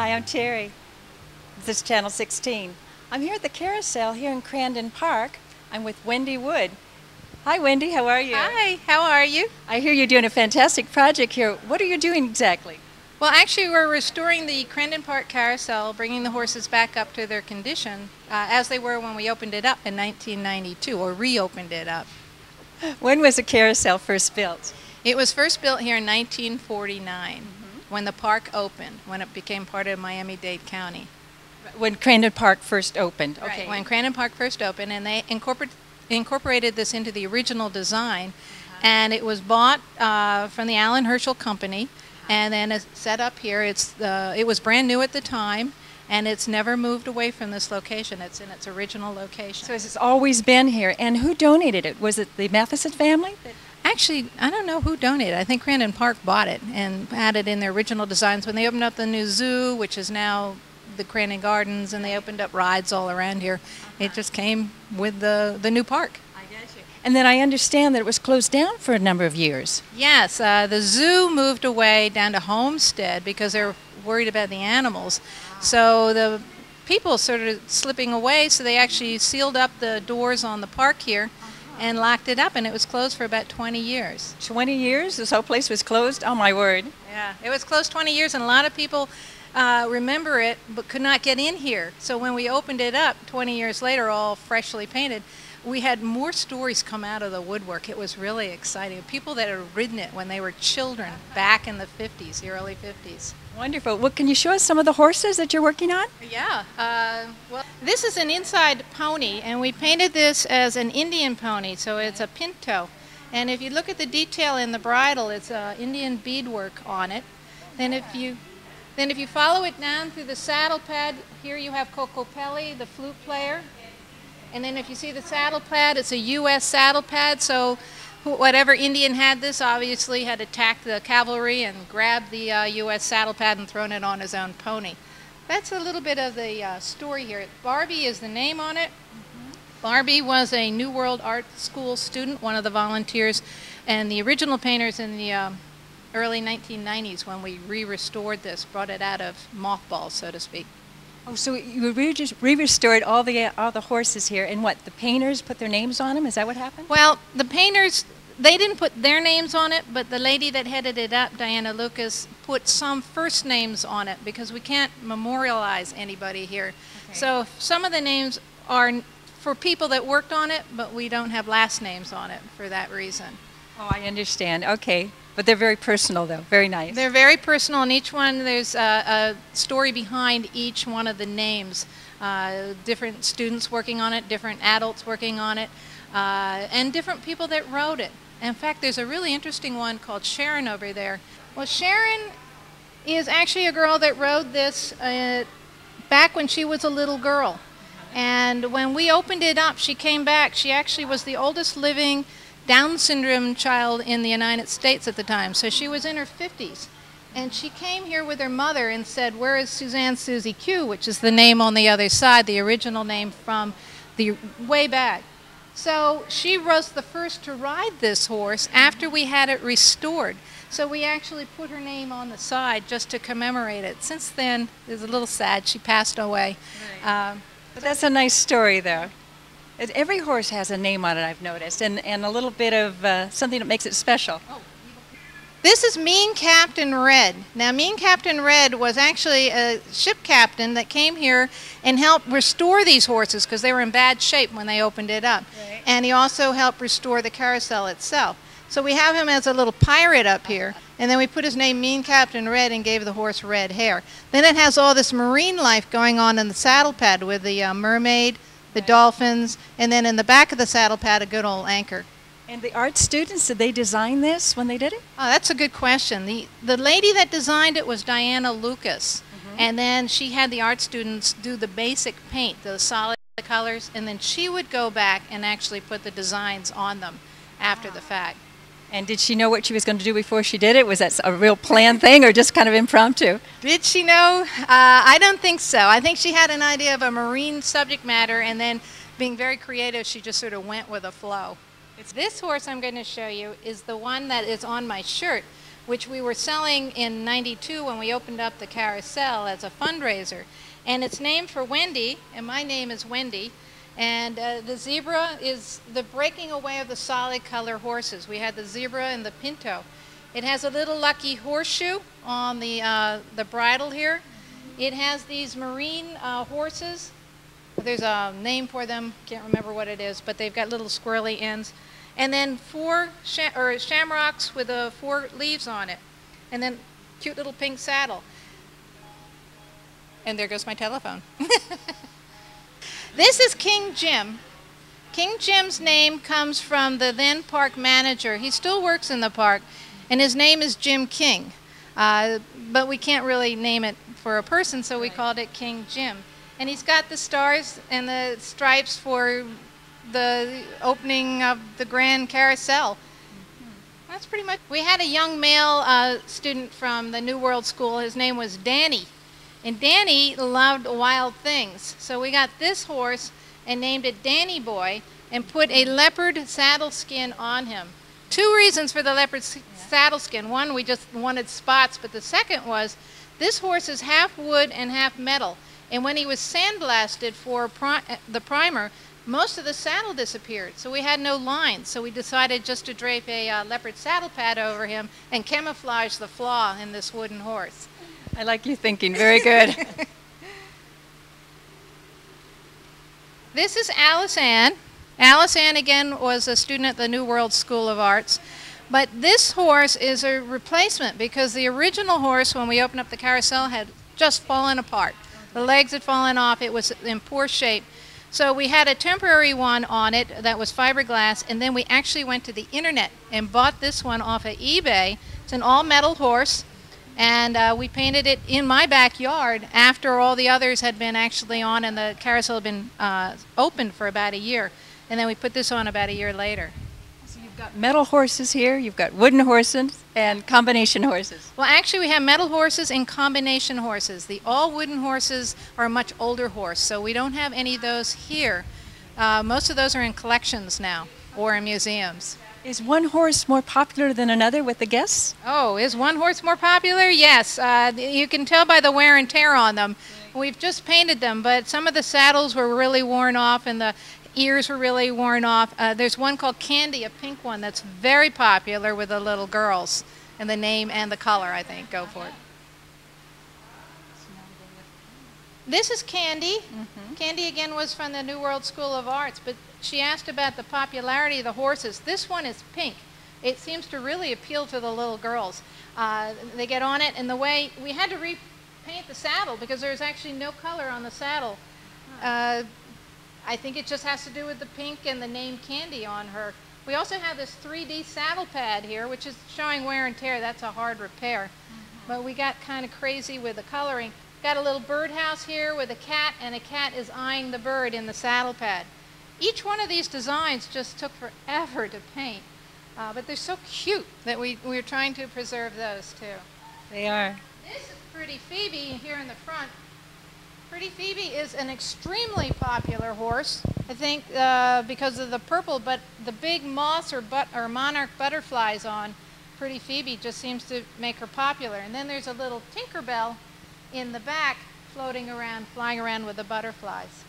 Hi, I'm Teri. This is Channel 16. I'm here at the Carousel here in Crandon Park. I'm with Wendy Wood. Hi, Wendy. How are you? Hi. How are you? I hear you're doing a fantastic project here. What are you doing exactly? Well, actually, we're restoring the Crandon Park Carousel, bringing the horses back up to their condition as they were when we opened it up in 1992, or reopened it up. When was the Carousel first built? It was first built here in 1949, when the park opened, when it became part of Miami-Dade County. When Crandon Park first opened. Right. Okay. When Crandon Park first opened, and they incorporated this into the original design, and it was bought from the Allen Herschel Company, and then it's set up here. It was brand new at the time, and it's never moved away from this location. It's in its original location. So it's always been here. And who donated it? Was it the Matheson family? Actually, I don't know who donated. I think Crandon Park bought it and had it in their original designs when they opened up the new zoo, which is now the Crandon Gardens, and they opened up rides all around here. It just came with the new park. I get you. And then I understand that it was closed down for a number of years. Yes, the zoo moved away down to Homestead because they were worried about the animals. So the people started slipping away, so they actually sealed up the doors on the park here and locked it up, and it was closed for about 20 years. 20 years? This whole place was closed? Oh, my word. Yeah, it was closed 20 years, and a lot of people remember it but could not get in here. So when we opened it up 20 years later, all freshly painted, we had more stories come out of the woodwork. It was really exciting. People that had ridden it when they were children back in the 50s, the early 50s. Wonderful. Well, can you show us some of the horses that you're working on? Yeah. Well, this is an inside pony, and we painted this as an Indian pony, so it's a pinto. And if you look at the detail in the bridle, it's Indian beadwork on it. Then if you follow it down through the saddle pad, here you have Cocopelli, the flute player. And then if you see the saddle pad, it's a U.S. saddle pad, so whatever Indian had this obviously had attacked the cavalry and grabbed the U.S. saddle pad and thrown it on his own pony. That's a little bit of the story here. Barbie is the name on it. Barbie was a New World Art School student, one of the volunteers, and the original painters in the early 1990s when we re-restored this, brought it out of mothballs, so to speak. Oh, so you re-restored all the horses here, and what, the painters put their names on them? Is that what happened? Well, the painters, they didn't put their names on it, but the lady that headed it up, Diana Lucas, put some first names on it because we can't memorialize anybody here. Okay. So some of the names are for people that worked on it, but we don't have last names on it for that reason. Oh, I understand. Okay. But they're very personal, though. Very nice. They're very personal, and each one, there's a story behind each one of the names. Different students working on it, different adults working on it, and different people that wrote it. In fact, there's a really interesting one called Sharon over there. Well, Sharon is actually a girl that wrote this back when she was a little girl. And when we opened it up, she came back. She actually was the oldest living Down syndrome child in the United States at the time. So she was in her 50s. And she came here with her mother and said, "Where is Suzanne Susie Q?" which is the name on the other side, the original name from the way back. So she was the first to ride this horse after we had it restored. So we actually put her name on the side just to commemorate it. Since then, it's a little sad. She passed away. Right. But that's a nice story, though. Every horse has a name on it, I've noticed, and a little bit of something that makes it special. Oh. This is Mean Captain Red. Now, Mean Captain Red was actually a ship captain that came here and helped restore these horses because they were in bad shape when they opened it up. Right. And he also helped restore the carousel itself. So we have him as a little pirate up here, and then we put his name Mean Captain Red and gave the horse red hair. Then it has all this marine life going on in the saddle pad with the mermaid, the dolphins, and then in the back of the saddle pad, a good old anchor. And the art students, did they design this when they did it? Oh, that's a good question. The lady that designed it was Diana Lucas, and then she had the art students do the basic paint, the solid colors, and then she would go back and actually put the designs on them after the fact. And did she know what she was going to do before she did it? Was that a real planned thing or just kind of impromptu? Did she know? I don't think so. I think she had an idea of a marine subject matter, and then being very creative, she just sort of went with the flow. This horse I'm going to show you is the one that is on my shirt, which we were selling in '92 when we opened up the Carousel as a fundraiser. And it's named for Wendy, and my name is Wendy. And the zebra is the breaking away of the solid color horses. We had the zebra and the pinto. It has a little lucky horseshoe on the bridle here. It has these marine horses. There's a name for them, can't remember what it is, but they've got little squirrely ends. And then four shamrocks with 4 leaves on it. And then cute little pink saddle. And there goes my telephone. This is King Jim. King Jim's name comes from the then park manager. He still works in the park, and his name is Jim King. But we can't really name it for a person, so we called it King Jim. And he's got the stars and the stripes for the opening of the Grand Carousel. That's pretty much. We had a young male student from the New World School. His name was Danny. And Danny loved wild things. So we got this horse and named it Danny Boy and put a leopard saddle skin on him. 2 reasons for the leopard saddle skin. One, we just wanted spots, but the second was this horse is half wood and half metal. And when he was sandblasted for the primer, most of the saddle disappeared. So we had no lines. So we decided just to drape a leopard saddle pad over him and camouflage the flaw in this wooden horse. I like your thinking. Very good. This is Alice Ann. Alice Ann, again, was a student at the New World School of Arts. But this horse is a replacement because the original horse, when we opened up the Carousel, had just fallen apart. The legs had fallen off. It was in poor shape. So we had a temporary one on it that was fiberglass, and then we actually went to the internet and bought this one off of eBay. It's an all-metal horse. And we painted it in my backyard after all the others had been actually on and the Carousel had been opened for about a year. And then we put this on about a year later. So you've got metal horses here, you've got wooden horses, and combination horses. Well, actually we have metal horses and combination horses. The all wooden horses are a much older horse, so we don't have any of those here. Most of those are in collections now or in museums. Is one horse more popular than another with the guests? Oh, is one horse more popular? Yes. You can tell by the wear and tear on them. We've just painted them, but some of the saddles were really worn off and the ears were really worn off. There's one called Candy, a pink one, that's very popular with the little girls. And the name and the color, I think, go for it. This is Candy. Candy, again, was from the New World School of Arts, but she asked about the popularity of the horses. This one is pink. It seems to really appeal to the little girls. They get on it, and the way we had to repaint the saddle because there's actually no color on the saddle. I think it just has to do with the pink and the name Candy on her. We also have this 3D saddle pad here, which is showing wear and tear. That's a hard repair. But we got kind of crazy with the coloring. Got a little birdhouse here with a cat, and a cat is eyeing the bird in the saddle pad. Each one of these designs just took forever to paint, but they're so cute that we're trying to preserve those too. They are. This is Pretty Phoebe here in the front. Pretty Phoebe is an extremely popular horse, I think because of the purple, but the big moths or monarch butterflies on Pretty Phoebe just seems to make her popular. And then there's a little Tinkerbell in the back floating around, flying around with the butterflies.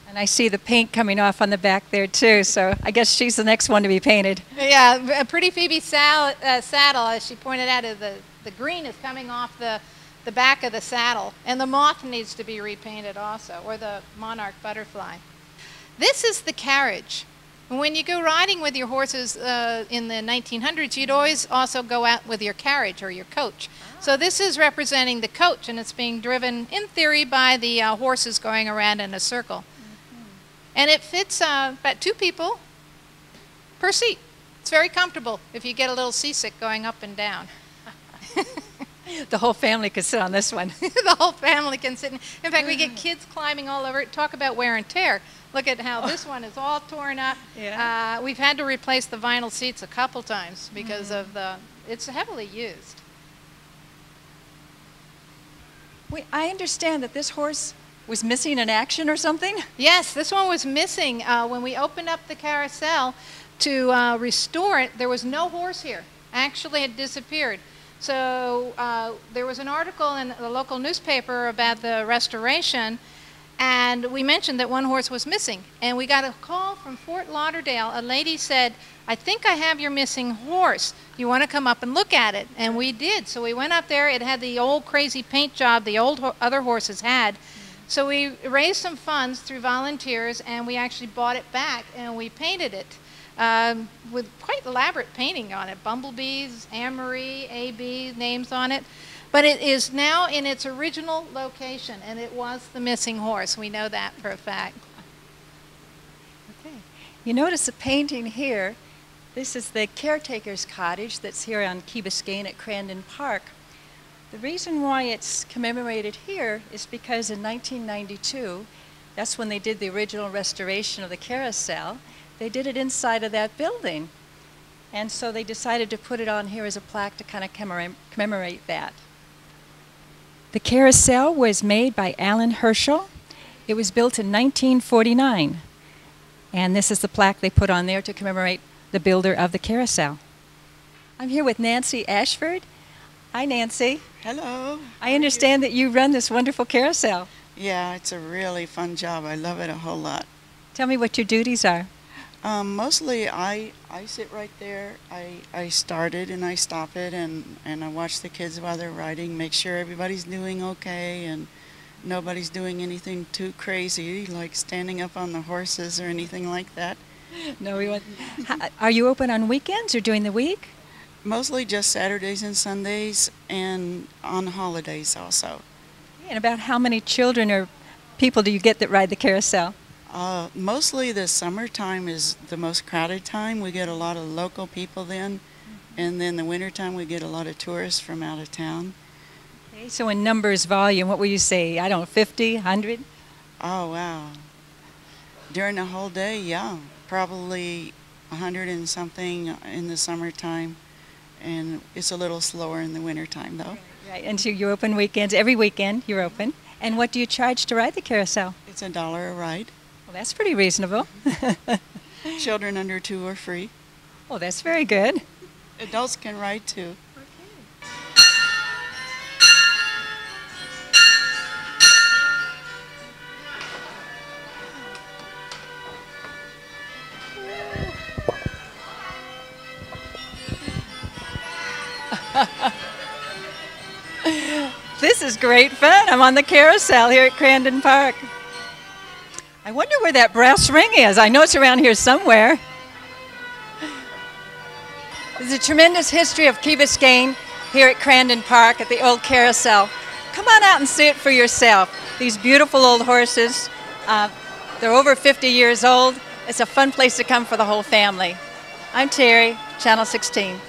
And I see the paint coming off on the back there too, so I guess she's the next one to be painted. Yeah, Pretty Phoebe's saddle, as she pointed out, the green is coming off the back of the saddle, and the moth needs to be repainted also, or the monarch butterfly. This is the carriage. When you go riding with your horses in the 1900s, you'd always also go out with your carriage or your coach. So this is representing the coach, and it's being driven, in theory, by the horses going around in a circle. And it fits about 2 people per seat. It's very comfortable if you get a little seasick going up and down. The whole family could sit on this one. The whole family can sit. In fact, we get kids climbing all over it. Talk about wear and tear. Look at how this one is all torn up. Yeah. We've had to replace the vinyl seats a couple times because of it's heavily used. Wait, I understand that this horse was missing in action or something? Yes, this one was missing. When we opened up the Carousel to restore it, there was no horse here. actually had disappeared. So there was an article in the local newspaper about the restoration, and we mentioned that one horse was missing. And we got a call from Fort Lauderdale. A lady said, "I think I have your missing horse. You want to come up and look at it?" And we did. So we went up there. It had the old crazy paint job the other horses had. So we raised some funds through volunteers, and we actually bought it back, and we painted it with quite elaborate painting on it. Bumblebees, Anne-Marie, A.B. names on it. But it is now in its original location, and it was the missing horse. We know that for a fact. Okay. You notice a painting here. This is the caretaker's cottage that's here on Key Biscayne at Crandon Park. The reason why it's commemorated here is because in 1992, that's when they did the original restoration of the Carousel, they did it inside of that building. And so they decided to put it on here as a plaque to kind of commemorate that. The Carousel was made by Alan Herschel. It was built in 1949. And this is the plaque they put on there to commemorate the builder of the Carousel. I'm here with Nancy Ashford. Hi, Nancy. Hello. I understand that you run this wonderful carousel. Yeah, it's a really fun job. I love it a whole lot. Tell me what your duties are. Mostly I sit right there. I start it and I stop it, and I watch the kids while they're riding, make sure everybody's doing okay and nobody's doing anything too crazy, like standing up on the horses or anything like that. No, we want. Are you open on weekends or during the week? Mostly just Saturdays and Sundays, and on holidays also. And about how many children or people do you get that ride the carousel? Mostly the summertime is the most crowded time. We get a lot of local people then, and then the wintertime we get a lot of tourists from out of town. Okay, so in numbers, volume, what would you say? I don't know, 50, 100? Oh, wow. During the whole day, yeah. Probably 100 and something in the summertime, and it's a little slower in the wintertime, though. Right, and so you open weekends, every weekend you're open. And what do you charge to ride the carousel? It's $1 a ride. Well, that's pretty reasonable. Children under 2 are free. Oh, that's very good. Adults can ride too. This is great fun. I'm on the carousel here at Crandon Park. I wonder where that brass ring is. I know it's around here somewhere. There's a tremendous history of Key Biscayne here at Crandon Park at the old carousel. Come on out and see it for yourself. These beautiful old horses. They're over 50 years old. It's a fun place to come for the whole family. I'm Teri, Channel 16.